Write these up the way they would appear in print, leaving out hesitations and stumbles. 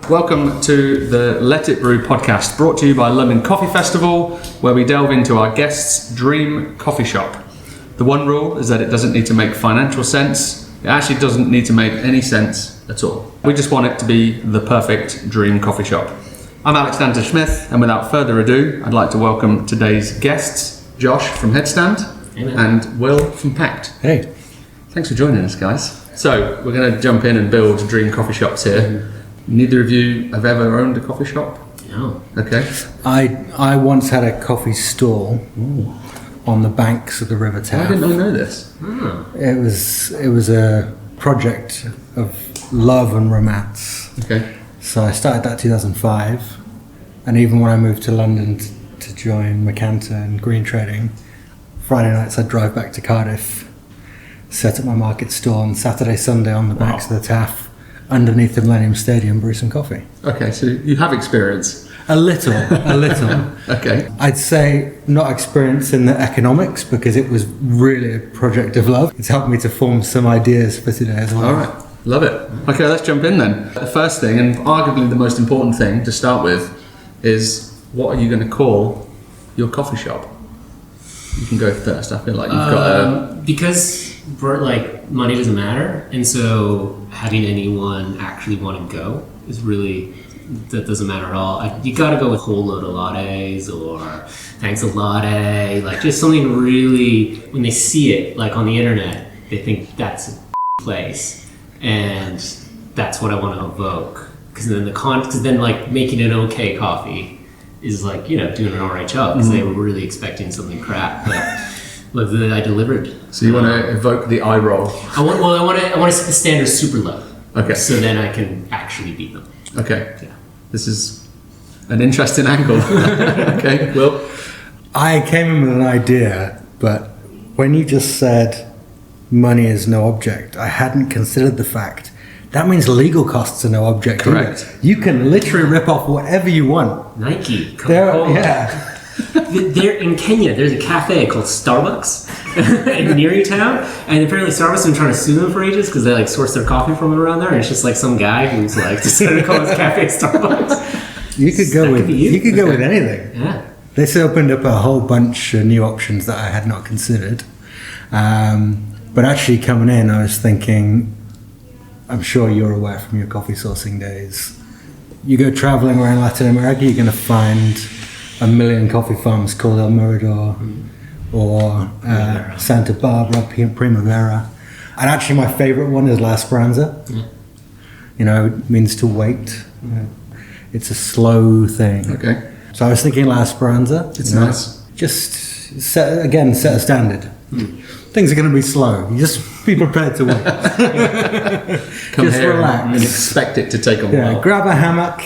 Welcome to the Let It Brew podcast, brought to you by London Coffee Festival, where we delve into our guests' dream coffee shop. The one rule is that it doesn't need to make financial sense. It actually doesn't need to make any sense at all. We just want it to be the perfect dream coffee shop. I'm Dantes-Smith, and without further ado, I'd like to welcome today's guests, Josh from Headstand and Will from Pact. Hey. Thanks for joining us, guys. So, we're going to jump in and build dream coffee shops here. Neither of you have ever owned a coffee shop? No. Okay. I once had a coffee stall on the banks of the River Taff. I didn't know this. Oh. It was a project of love and romance. Okay. So I started that 2005, and even when I moved to London to join Americano and green trading, Friday nights I'd drive back to Cardiff, set up my market stall on Saturday, Sunday on the banks of the Taff, underneath the Millennium Stadium, brew some coffee. Okay, so you have experience. A little. Okay. I'd say not experience in the economics, because it was really a project of love. It's helped me to form some ideas for today as well. All right, love it. Okay, let's jump in then. The first thing, and arguably the most important thing to start with, is what are you going to call your coffee shop? You can go first. I feel like you've got because money doesn't matter, and so having anyone actually want to go is really, that doesn't matter at all. You got to go with whole load of lattes or thanks a latte, like just something really, when they see it like on the internet, they think that's a place, and that's what I want to evoke. Because then like making an okay coffee is like, you know, doing an alright job, because they were really expecting something crap, but I delivered. So you want to evoke the eye roll? I want to set the standards super low. Okay. So then I can actually beat them. Okay. Yeah. This is an interesting angle. Okay, Will? I came in with an idea, but when you just said money is no object, I hadn't considered the fact that means legal costs are no object. Correct. Either. You can literally rip off whatever you want. Nike, Coca-Cola. Yeah. They're in Kenya. There's a cafe called Starbucks in Newtown, and apparently Starbucks has been trying to sue them for ages because they like source their coffee from around there, and it's just like some guy who's like decided to call his cafe Starbucks. You could go with anything. Yeah. This opened up a whole bunch of new options that I had not considered. But actually coming in, I was thinking, I'm sure you're aware from your coffee sourcing days, you go traveling around Latin America, you're going to find a million coffee farms called El Mirador or Santa Barbara, Primavera. And actually my favorite one is La Esperanza. Yeah. You know, it means to wait. You know, it's a slow thing. Okay. So I was thinking La Esperanza. It's nice. Just set a standard. Things are going to be slow. You just be prepared to wait. Come just here relax and expect it to take a Yeah, while. grab a hammock.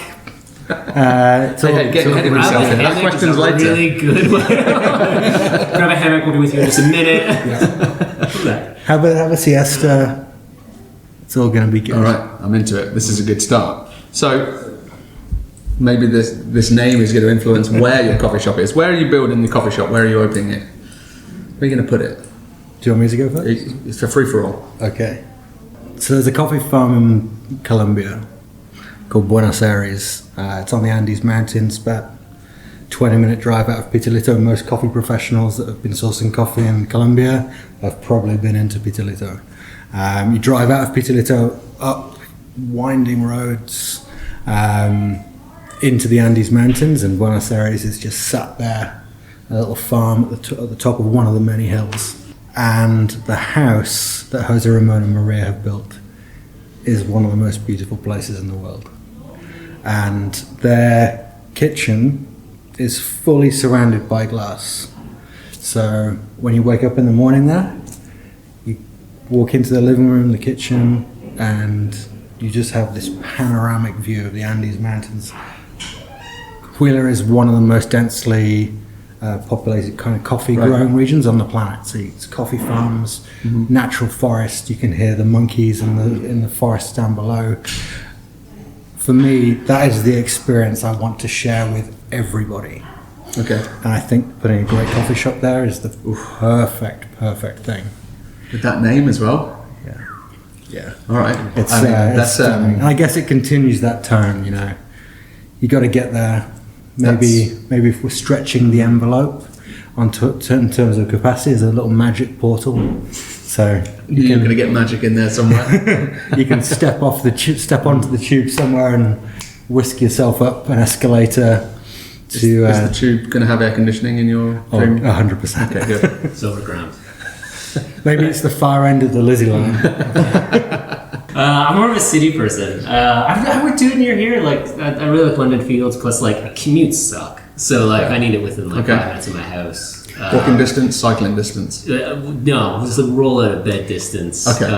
Get ahead of yourself. Ask questions later. Really good one. Grab a hammock. We'll be with you in just a minute. Yeah. Have a siesta. It's all going to be good. All right, I'm into it. This is a good start. So maybe this name is going to influence where your coffee shop is. Where are you building the coffee shop? Where are you opening it? Where are you going to put it? Do you want me to go first? It's a free-for-all. Okay. So there's a coffee farm in Colombia called Buenos Aires. It's on the Andes Mountains, about 20-minute drive out of Pitalito. Most coffee professionals that have been sourcing coffee in Colombia have probably been into Pitalito. You drive out of Pitalito up winding roads into the Andes Mountains, and Buenos Aires is just sat there, a little farm at the top of one of the many hills. And the house that Jose Ramon and Maria have built is one of the most beautiful places in the world. And their kitchen is fully surrounded by glass. So when you wake up in the morning there, you walk into the living room, the kitchen, and you just have this panoramic view of the Andes Mountains. Huila is one of the most densely populated kind of coffee growing regions on the planet. So it's coffee farms, natural forest. You can hear the monkeys in the forest down below. For me, that is the experience I want to share with everybody. Okay. And I think putting a great coffee shop there is the perfect thing. With that name as well? Yeah. Yeah. All right. It's, I mean, it's stunning. And I guess it continues that tone, you know. You got to get there. Maybe if we're stretching the envelope in terms of capacity, there's a little magic portal. So you're going to get magic in there somewhere. You can step onto the tube somewhere and whisk yourself up an escalator. Is the tube going to have air conditioning in your dream? 100%. Okay, good. It's overground. Maybe it's the far end of the Lizzie line. I'm more of a city person. I would do it near here. Like I really like London Fields. Plus, like commutes suck. So like I need it within like 5 minutes of my house. Walking distance, cycling distance. No, just a roll out of bed distance. Okay.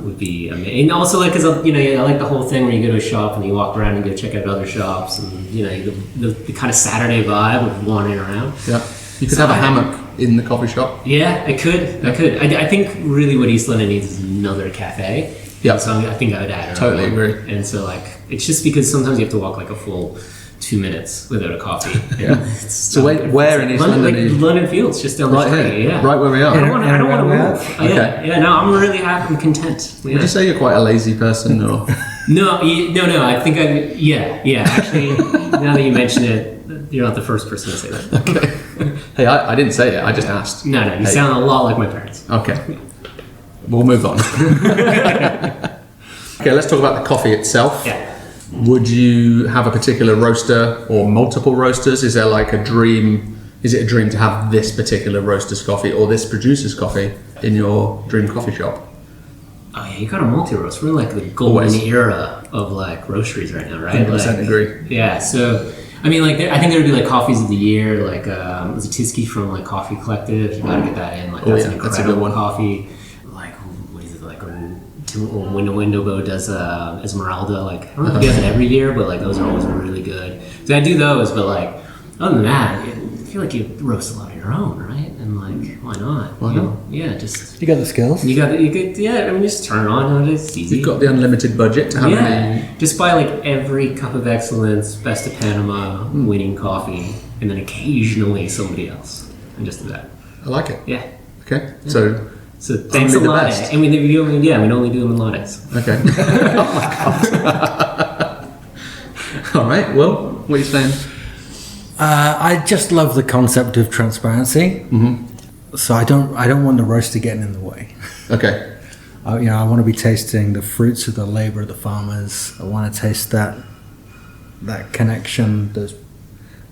Would be amazing. And also like, cause you know, I like the whole thing where you go to a shop and you walk around and go check out other shops, and you know the kind of Saturday vibe of wandering around. Yeah. You could have a hammock in the coffee shop. Yeah, I could. I think really what East London needs is another cafe. Yeah. So I think I would add it. Totally agree. And so like, it's just because sometimes you have to walk like a full 2 minutes without a coffee. Yeah. So where in East London? London Fields, just down the street. Here, yeah. right where we are. I don't want to move. Okay. Yeah. No, I'm really happy. I'm content. Yeah. Would you say you're quite a lazy person, or? No. I think Yeah. Actually, now that you mention it, you're not the first person to say that. Okay. Hey, I didn't say it. I just asked. No. You sound a lot like my parents. Okay. We'll move on. Okay, let's talk about the coffee itself. Yeah. Would you have a particular roaster or multiple roasters? Is there like a dream? Is it a dream to have this particular roaster's coffee or this producer's coffee in your dream coffee shop? Oh yeah, you got a multi-roast. We're in like the golden era of like roasteries right now, right? 100% agree. Yeah, so I mean, like I think there would be like coffees of the year, like there's a Tizky from like Coffee Collective. You gotta get that in. Like that's an incredible that's a good one. coffee. Like what is it like? Window does Esmeralda. Like I don't know if he does it every year, but like those are always really good. So I do those, but like other than that, I feel like you roast a lot of your own, right? And like why not? Why not? Yeah, just You got the skills. you could yeah. I mean, just turn it on. It's easy. You've got the unlimited budget to have any. Just buy like every Cup of Excellence, Best of Panama, winning coffee, and then occasionally somebody else, and just do that. I like it. Yeah. Okay. So thanks a Only the lot. best. And we only do them in lattes. Okay. Oh my God. All right. Well, what are you saying? I just love the concept of transparency. Mm-hmm. So I don't want the roaster getting in the way. Okay. I want to be tasting the fruits of the labor of the farmers. I want to taste that connection,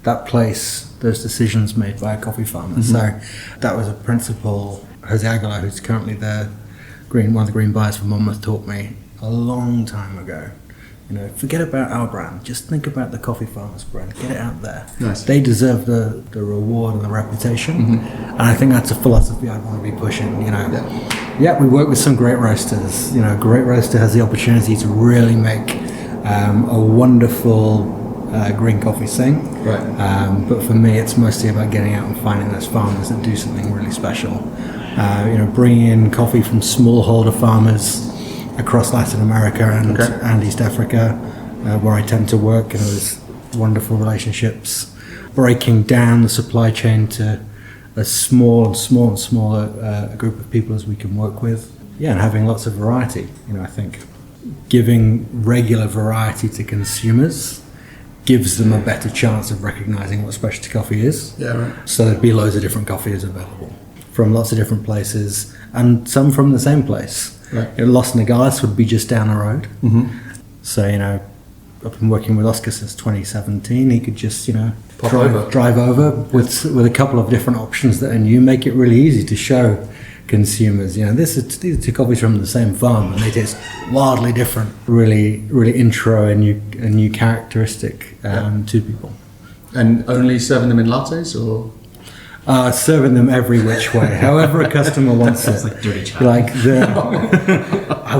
that place, those decisions made by a coffee farmer. Mm-hmm. So that was a principle Jose Aguilar, who's currently one of the green buyers for Monmouth, taught me a long time ago. You know, forget about our brand. Just think about the coffee farmers brand. Get it out there. Nice. They deserve the reward and the reputation. And I think that's a philosophy I'd want to be pushing. You know, yeah, we work with some great roasters. You know, a great roaster has the opportunity to really make a wonderful green coffee sing. Right. But for me, it's mostly about getting out and finding those farmers that do something really special. Bringing in coffee from smallholder farmers across Latin America and East Africa, where I tend to work, and those wonderful relationships, breaking down the supply chain to a smaller group of people as we can work with. Yeah, and having lots of variety. I think giving regular variety to consumers gives them a better chance of recognizing what specialty coffee is. Yeah, right. So there'd be loads of different coffees available from lots of different places, and some from the same place. Right. Los Nogales would be just down the road. Mm-hmm. So, I've been working with Oscar since 2017. He could just, drive over with a couple of different options that are new, make it really easy to show consumers. These are two coffees from the same farm, and they taste wildly different. Really, really intro a new characteristic to people. And only serving them in lattes, or? Serving them every which way, however a customer wants it. Like dirty chocolate. I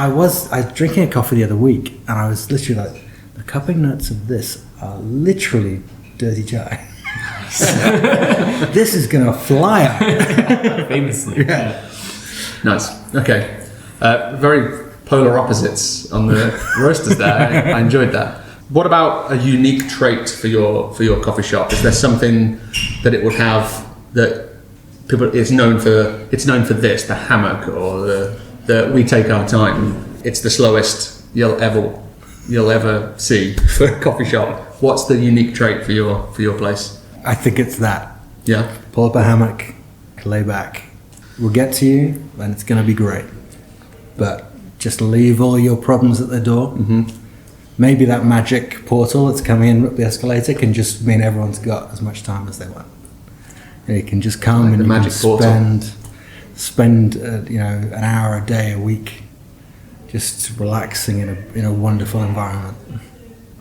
was drinking a coffee the other week, and I was literally like, the cupping notes of this are literally dirty chai. This is gonna fly out. Famously. Yeah. Nice. Okay. Very polar opposites on the roasters there. I enjoyed that. What about a unique trait for your coffee shop? Is there something that it would have that people it's known for this, the hammock or the that we take our time. It's the slowest you'll ever see for a coffee shop. What's the unique trait for your place? I think it's that. Yeah. Pull up a hammock, lay back. We'll get to you, and it's going to be great. But just leave all your problems at the door. Mm-hmm. Maybe that magic portal that's coming in up the escalator can just mean everyone's got as much time as they want. You can just come and you can spend an hour a day, a week, just relaxing in a wonderful environment.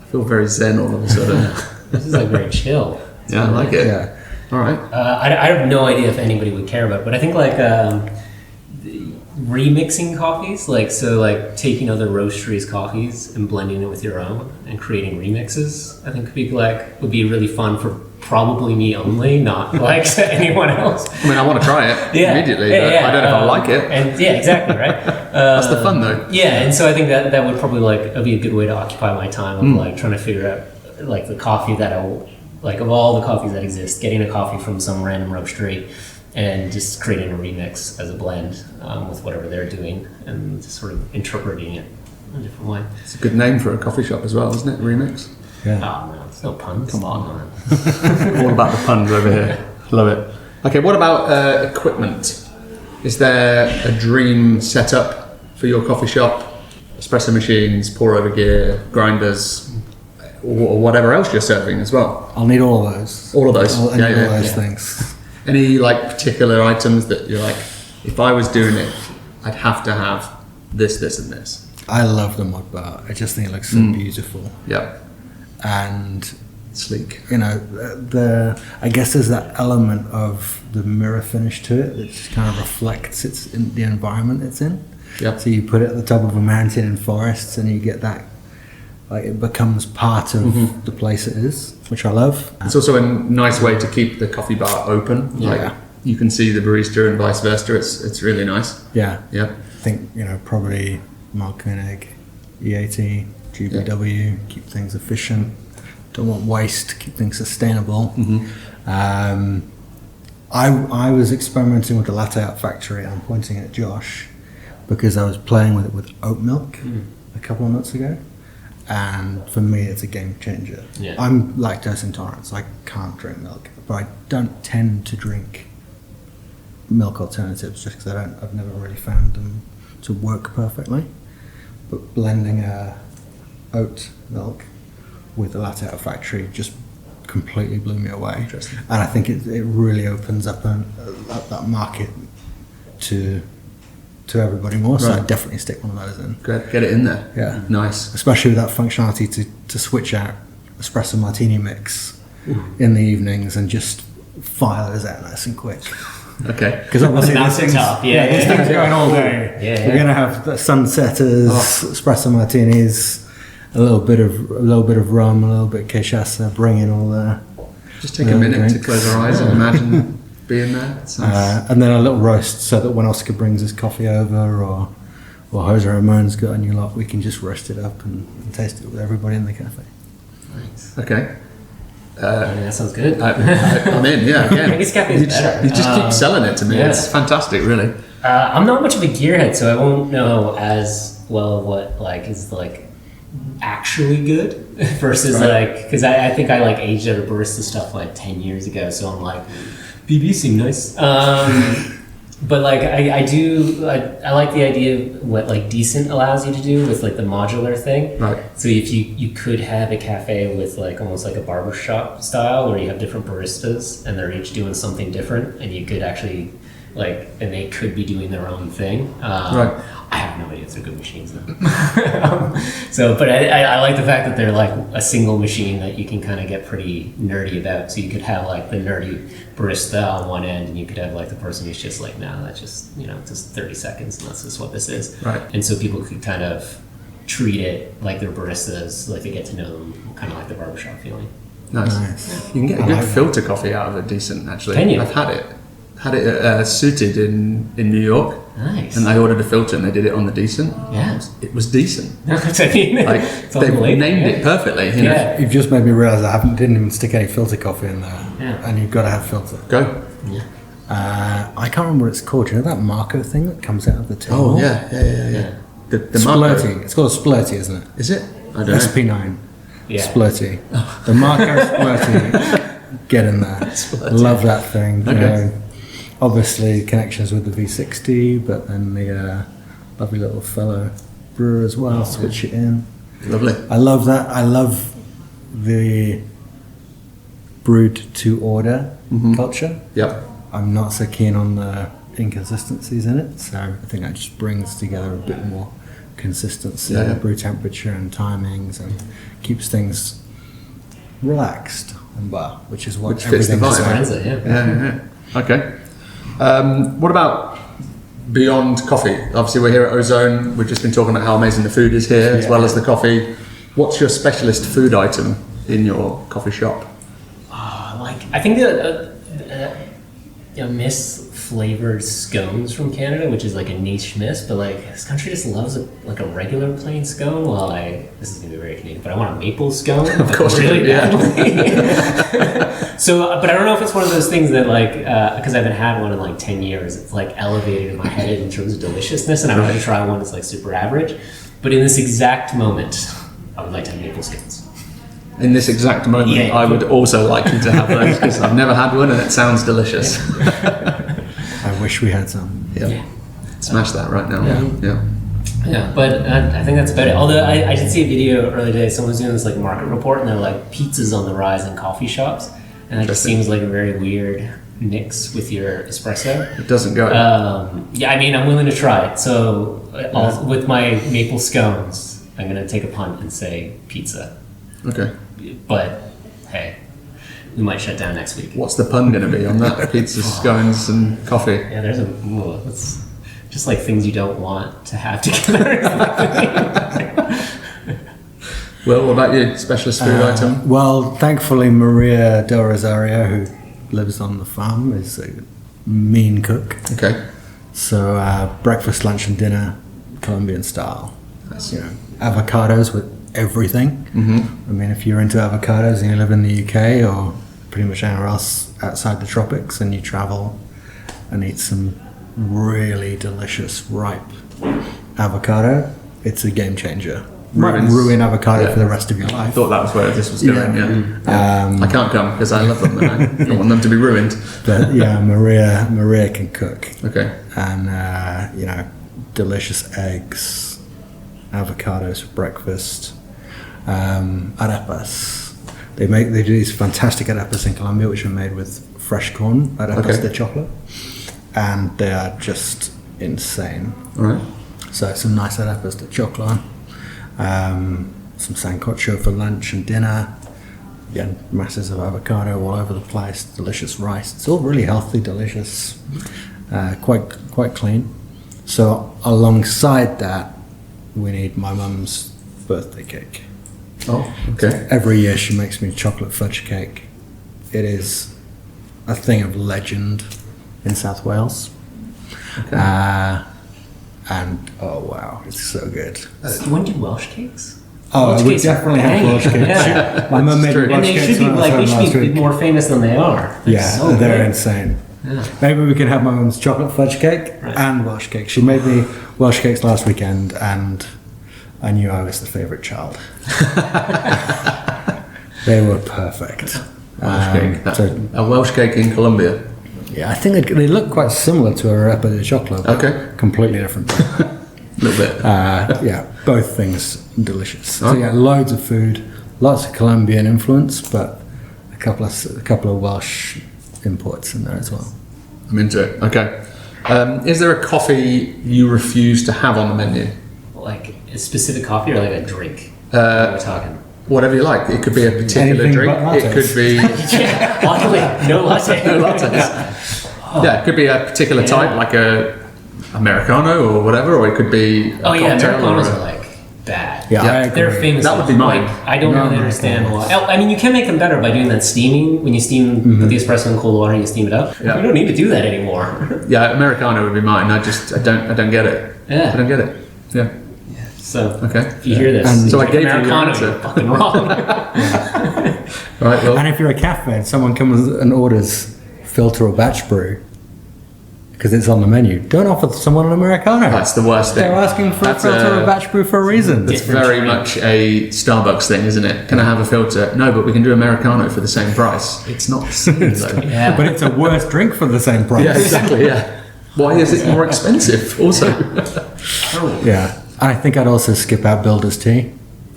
I feel very zen all of a sudden. This is like very chill. Yeah, I like it. Yeah. All right. I have no idea if anybody would care about it, but I think like remixing coffees, like taking other roasteries' coffees and blending it with your own and creating remixes, I think would be really fun for probably me only, not like anyone else. I mean, I want to try it immediately, but I don't know if I like it. And yeah, exactly, right. That's the fun though. Yeah, and so I think that would probably be a good way to occupy my time of like trying to figure out like the coffee that I will, like of all the coffees that exist, getting a coffee from some random roastery and just creating a remix as a blend with whatever they're doing and just sort of interpreting it in a different way. It's a good name for a coffee shop as well, isn't it? Remix. Yeah. Oh no, it's no puns. Come on. All about the puns over here. Love it. Okay, what about equipment? Is there a dream setup for your coffee shop? Espresso machines, pour over gear, grinders, or whatever else you're serving as well? I'll need all of those. All of those. All those things. Any like particular items that you're like, if I was doing it, I'd have to have this, and this? I love the mud bar. I just think it looks so beautiful. Yeah. And sleek. I guess there's that element of the mirror finish to it that just kind of reflects in the environment it's in. Yeah. So you put it at the top of a mountain in forests and you get that, like it becomes part of the place it is, which I love. It's also a nice way to keep the coffee bar open. Yeah. Like you can see the barista and vice versa. It's really nice. Yeah. Yeah. I think, probably Mark Koenig, EAT, GBW, keep things efficient. Don't want waste, keep things sustainable. I was experimenting with the latte art factory, and I'm pointing at Josh because I was playing with it with oat milk a couple of months ago, and for me it's a game changer. Yeah. I'm lactose intolerant, so I can't drink milk, but I don't tend to drink milk alternatives just because I've never really found them to work perfectly. But blending oat milk with the latte art factory just completely blew me away. Interesting. And I think it really opens up that market to everybody more. So Right. I'd definitely stick one of those in. Get it in there. Yeah. Nice. Especially with that functionality to switch out espresso martini mix in the evenings and just file those out nice and quick. Okay. Because obviously That's this thing's, tough. Yeah, this yeah. thing's going all day. Yeah. We're gonna have the sunsetters, espresso martinis, a little bit of rum, a little bit of cachaça. Bring in all the. Just take a minute to close our eyes and imagine being there. It sounds- And then a little roast so that when Oscar brings his coffee over or Jose Ramon's got a new lot, we can just roast it up and taste it with everybody in the cafe. Okay. That sounds good. I'm in, yeah. Again, Vegas cafe is better. You just keep selling it to me. yeah. It's fantastic, really. I'm not much of a gearhead, so I won't know as well what is actually good versus because I think I aged out of barista stuff 10 years ago, so I'm like BB seem nice. But I like the idea of what decent allows you to do with the modular thing. Right. So if you could have a cafe with almost like a barbershop style where you have different baristas and they're each doing something different, and you could actually and they could be doing their own thing. Right. I have no idea if they're good machines though. But I like the fact that they're a single machine that you can kind of get pretty nerdy about. So you could have the nerdy barista on one end, and you could have the person who's just no, that's just just 30 seconds, and that's just what this is. Right. And so people could kind of treat it like they're baristas, they get to know them, kind of like the barbershop feeling. Nice. You can get a good filter coffee out of it, decent, actually. Can you? I've had it. Suited in New York. Nice. And I ordered a filter and they did it on the decent. Yeah. It was decent. That's what I mean. It's on the They've label, named it perfectly. You know? Yeah. You've just made me realise I didn't even stick any filter coffee in there. Yeah. And you've got to have filter. Go. Yeah. I can't remember what it's called. Do you know that Marco thing that comes out of the tin? Oh, yeah. The Splurty. Marco. It's called a Splurty, isn't it? Is it? I don't know. SP9. Yeah. Splurty. The Marco Splurty. Get in there. Splurty. Love that thing. You Okay. know, obviously connections with the V60, but then the lovely little fellow brewer as well. Switch it in. Lovely. I love that. I love the brewed to order culture. Yep. I'm not so keen on the inconsistencies in it, so I think that just brings together a bit more consistency, Yeah. brew temperature and timings, and keeps things relaxed and bar, which is what Which fits the everything is vibe, about. Friends it, yeah. Yeah. Okay. What about beyond coffee? Obviously, we're here at Ozone. We've just been talking about how amazing the food is here, as well as the coffee. What's your specialist food item in your coffee shop? I think miss-flavored scones from Canada, which is like a niche miss, but like this country just loves a regular plain scone. Well, this is gonna be very Canadian, but I want a maple scone. Of course, really yeah. badly. So, but I don't know if it's one of those things that because I haven't had one in like 10 years, it's like elevated in my head in terms of deliciousness, and I'm going to try one that's like super average. But in this exact moment, I would like to have maple scones. In this exact moment, Yeah. I would also like you to have those because I've never had one and it sounds delicious. I wish we had some. Yeah. Smash that right now. Yeah. Yeah, but I think that's about it. Although I did see a video earlier today, someone was doing this like market report, and they're like pizzas on the rise in coffee shops, and it just seems like a very weird mix with your espresso. It doesn't go. Yeah, I mean, I'm willing to try it. So with my maple scones, I'm gonna take a punt and say pizza. Okay. But hey, we might shut down next week. What's the pun going to be on that? Pizza, scones, and coffee. Yeah, that's just like things you don't want to have together. Well, what about you? Specialist food item? Well, thankfully, Maria Del Rosario, who lives on the farm, is a mean cook. Okay. So breakfast, lunch, and dinner, Colombian style. Nice. You know, avocados with everything. I mean, if you're into avocados and you live in the UK or pretty much anywhere else outside the tropics, and you travel and eat some really delicious ripe avocado, it's a game changer. Might ruin avocado for the rest of your I life. thought that was where this was going. Yeah. I can't come because I love them and I don't want them to be ruined. But yeah, Maria can cook. Okay. And delicious eggs, avocados for breakfast, arepas. They do these fantastic arepas in Colombia, which are made with fresh corn, arepas de chocolate, and they are just insane. All right. So some nice arepas de chocolate, some sancocho for lunch and dinner. Again, masses of avocado all over the place, delicious rice. It's all really healthy, delicious, quite clean. So alongside that, we need my mum's birthday cake. Oh, okay. Every year she makes me chocolate fudge cake. It is a thing of legend in South Wales. Okay. And oh wow, it's so good. You want to do Welsh cakes? Oh, Welsh we cakes are definitely have banging. Welsh cakes. Yeah. My mum made true. me And Welsh they cakes should be when I was home last be week. more famous than they are. They're Yeah, so they're good. insane. Yeah. Maybe we can have my mum's chocolate fudge cake and Welsh cake. She made me Welsh cakes last weekend, and I knew I was the favourite child. They were perfect. Welsh cake. So, A Welsh cake in Colombia. yeah, I think they look quite similar to a arepa de chocolate. But Okay. completely different. A little bit. Yeah, both things delicious. So yeah, loads of food, lots of Colombian influence, but a couple of Welsh imports in there as well. I'm into it. Okay. Is there a coffee you refuse to have on the menu? Like a specific coffee or like a drink? What are we talking? Whatever you like. It could be a particular Anything drink. but It could be Yeah, luckily, no latte. no lattes. Yeah, it could be a particular type, like a Americano or whatever, or it could be a Oh yeah, cocktail Americanos or are like bad. Yeah, I They're agree. famous. That would be mine. Like, I don't No, really no, understand no. why. I mean, you can make them better by doing that steaming. When you steam, put the espresso in cold water and you steam it up. Yeah. You don't need to do that anymore. Yeah, Americano would be mine. I don't get it. Yeah. I don't get it. Yeah. So Okay. if you hear this, And- you So I drink gave you your Americano, answer. you're fucking wrong. All right. Well. And if you're a cafe and someone comes and orders filter or batch brew, because it's on the menu. Don't offer someone an Americano. That's the worst thing. They're asking for a filter of batch brew for a reason. It's very much a Starbucks thing, isn't it? Can I have a filter? No, but we can do Americano for the same price. It's not the same, though. Yeah. But it's a worse drink for the same price. Yeah, exactly, yeah. Why is it more expensive, also? Yeah. I think I'd also skip out Builder's Tea.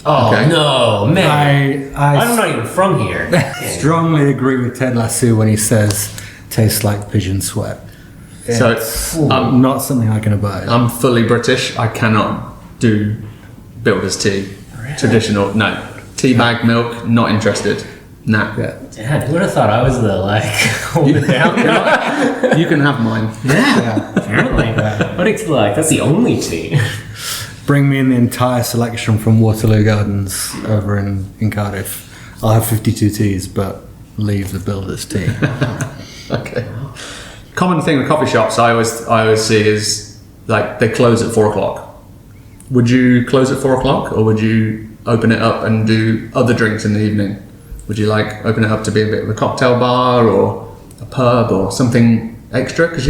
Oh, Okay. no, man. I'm not even from here. Strongly agree with Ted Lasso when he says, tastes like pigeon sweat. So, Not something I can abide. I'm fully British. I cannot do Builder's Tea. Traditional, no. Tea bag milk, not interested. Nah. Yeah. Dad, who would have thought I was the, hold it down? You can have mine. Yeah, apparently. What it's like, that's the only tea. Bring me in the entire selection from Waterloo Gardens over in Cardiff. I'll have 52 teas, but leave the Builder's Tea. Okay. Common thing with coffee shops I always see is like they close at 4 o'clock. Would you close at 4 o'clock, or would you open it up and do other drinks in the evening? Would you open it up to be a bit of a cocktail bar or a pub or something extra? Because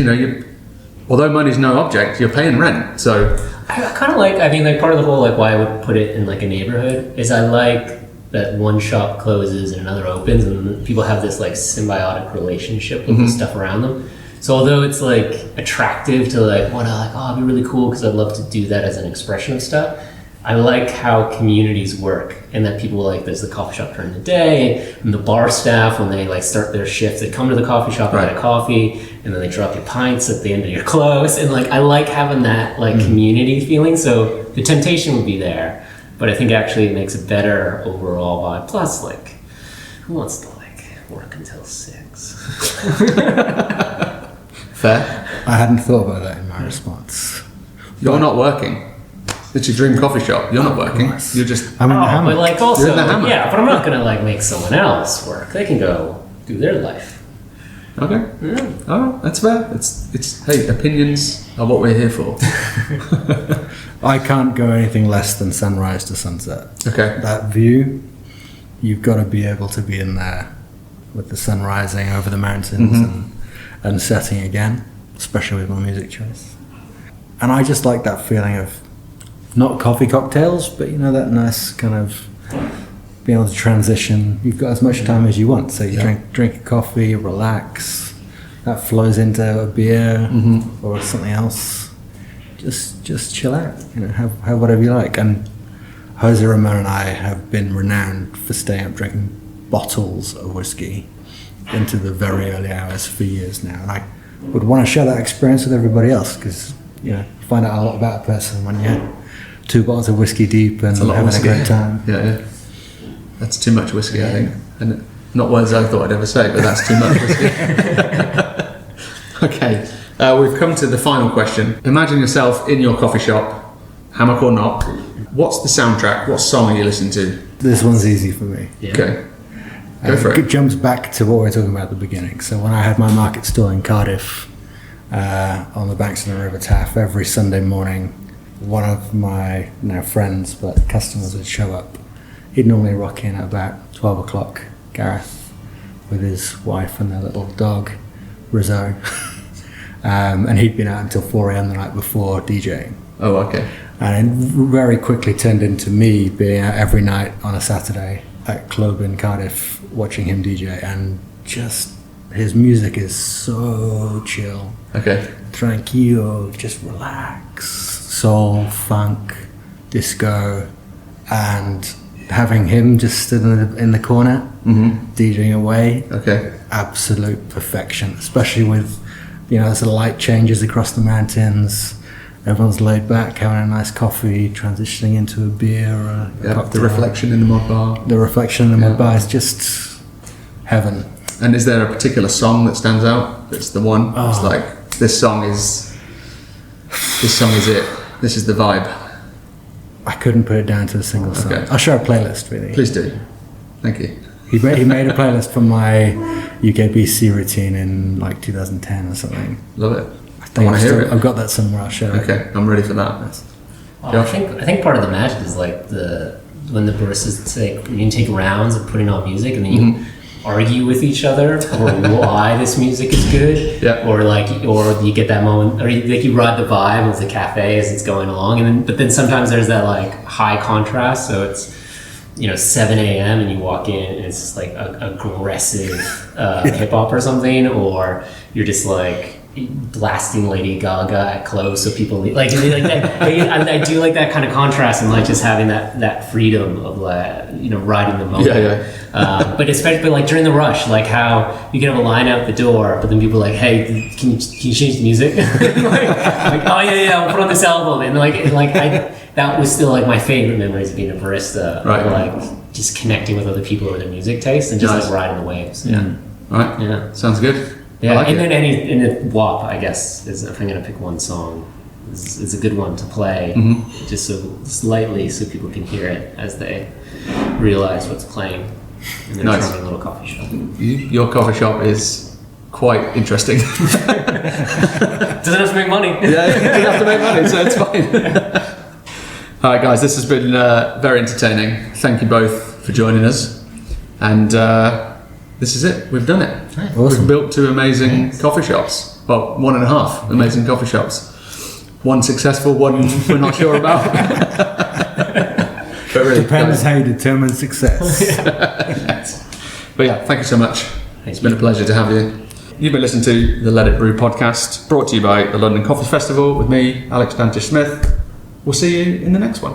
although money's no object, you're paying rent. So I kind of part of the whole why I would put it in a neighborhood is I like that one shop closes and another opens, and people have this symbiotic relationship with the stuff around them. So although it's attractive to it'd be really cool because I'd love to do that as an expression of stuff, I like how communities work, and that people there's the coffee shop during the day, and the bar staff when they start their shift, they come to the coffee shop and get a coffee, and then they drop you pints at the end of your close, and I like having that community feeling. So the temptation would be there, but I think actually it makes it better overall vibe. Plus, who wants to work until 6? fair. I hadn't thought about that in my response. You're not working. It's your dream coffee shop. You're not working. course. You're just. I'm in the hammock. But also, You're in the hammock. yeah, but I'm not gonna make someone else work. They can go do their life. Okay. Yeah. Oh, that's fair. It's hey, opinions are what we're here for. I can't go anything less than sunrise to sunset. Okay. That view, you've got to be able to be in there with the sun rising over the mountains and setting again, especially with my music choice. And I just like that feeling of not coffee cocktails, but that nice kind of being able to transition. You've got as much time as you want, so you drink a coffee, relax. That flows into a beer or something else. Just chill out. Have whatever you like. And Jose Ramon and I have been renowned for staying up drinking bottles of whiskey into the very early hours for years now. And I would want to share that experience with everybody else, because find out a lot about a person when you're 2 bottles of whiskey deep and having a great time. Yeah. That's too much whiskey, I think. And not words I thought I'd ever say, but that's too much whiskey. Okay, we've come to the final question. Imagine yourself in your coffee shop, hammock or not. What's the soundtrack? What song are you listening to? This one's easy for me. Yeah. Okay, go for it. It jumps back to what we were talking about at the beginning. So when I had my market stall in Cardiff, on the banks of the River Taff, every Sunday morning, one of my friends but customers would show up. He'd normally rock in at about 12 o'clock, Gareth, with his wife and their little dog, Rizzo. And he'd been out until 4 a.m. the night before DJing. Oh, okay. And it very quickly turned into me being out every night on a Saturday at Club in Cardiff, watching him DJ, and just his music is so chill. Okay. Tranquilo, just relax. Soul, funk, disco, and having him just stood in the corner, DJing away. Okay. Absolute perfection, especially with, as the light changes across the mountains. Everyone's laid back, having a nice coffee, transitioning into a beer or a cocktail. The reflection in the mud bar. The reflection in the mud bar is just heaven. And is there a particular song that stands out? That's the one. It's this song is it. This is the vibe. I couldn't put it down to a single song. Okay. I'll share a playlist with you. Please do. Thank you. He made a playlist for my UKBC routine in 2010 or something. Love it. I want to hear it. I've got that somewhere. I'll share it. Okay, I'm ready for that. I think part of the magic is when the baristas when you take rounds of putting on music, and then you argue with each other or why this music is good, or you get that moment, or you ride the vibe of the cafe as it's going along, but then sometimes there's that like high contrast, so it's 7 a.m. and you walk in and it's just like aggressive hip hop or something, or you're just like blasting Lady Gaga at close, so people like that. I do like that kind of contrast and like just having that freedom of riding the moment. But especially like during the rush, like how you can have a line out the door, but then people are like, hey, can you change the music? like, oh yeah, we'll put on this album, and that was still like my favorite memories of being a barista, right? Like just connecting with other people with their music taste and just like riding the waves. Yeah, right. Yeah, sounds good. Yeah, like and then in the WAP, I guess, is if I'm gonna pick one song, is a good one to play, just so slightly, so people can hear it as they realize what's playing in their charming little coffee shop. Your coffee shop is quite interesting. Doesn't have to make money. Yeah, it doesn't have to make money, so it's fine. All right, guys, this has been very entertaining. Thank you both for joining us, and this is it. We've done it. Awesome. We've built 2 amazing coffee shops. Well, 1.5 amazing coffee shops. One successful, one we're not sure about. But really, depends how you determine success. But yeah, thank you so much. It's been a pleasure to have you. You've been listening to the Let It Brew podcast, brought to you by the London Coffee Festival with me, Alex Dantes-Smith. We'll see you in the next one.